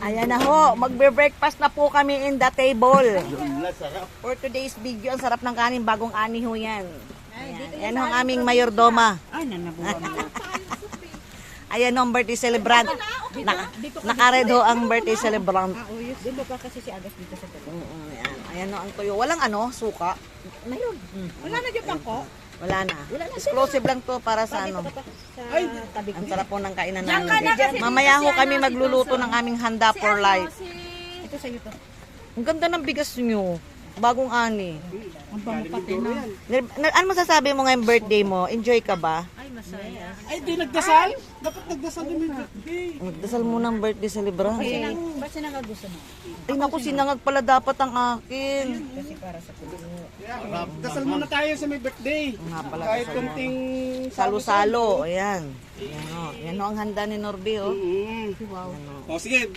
Ayan na ho, magbe-breakfast na po kami in the table. For today's video, ang sarap ng kanin, bagong ani ho yan. Ayan ho ang aming mayordoma. Ay, nanabuhan mo. Ayan ho ang birthday celebrant. Nakared ho ang birthday celebrant. Di ba pa kasi si Agas dito sa tabi? Ayan ho ang tuyo. Walang suka. Mayroon. Wala na dyan bangko. Wala na. Exclusive lang to para sa ano. Ay, tabi ko. Ang sarap po ng kainan namin. Mamaya ho kami magluluto ng aming handa for life. Ito sa'yo to. Ang ganda ng bigas nyo. Bagong ani. Ang bango pati na. Ano masasabi mo ngayong birthday mo? Enjoy ka ba? Ay, masaya. Ay, di nagdasal? Dapat nagdasal din yung birthday. Magdasal mo ng birthday celebrant. Ba't siya nakagusto mo? Ay naku, sinangag pala dapat ang akin. Kasi para sa kulo. Dasal muna tayo sa may birthday. Nga pala. Kahit konting Salo-salo. Ayan. Yan o ang handa ni Norby. Oh. O sige,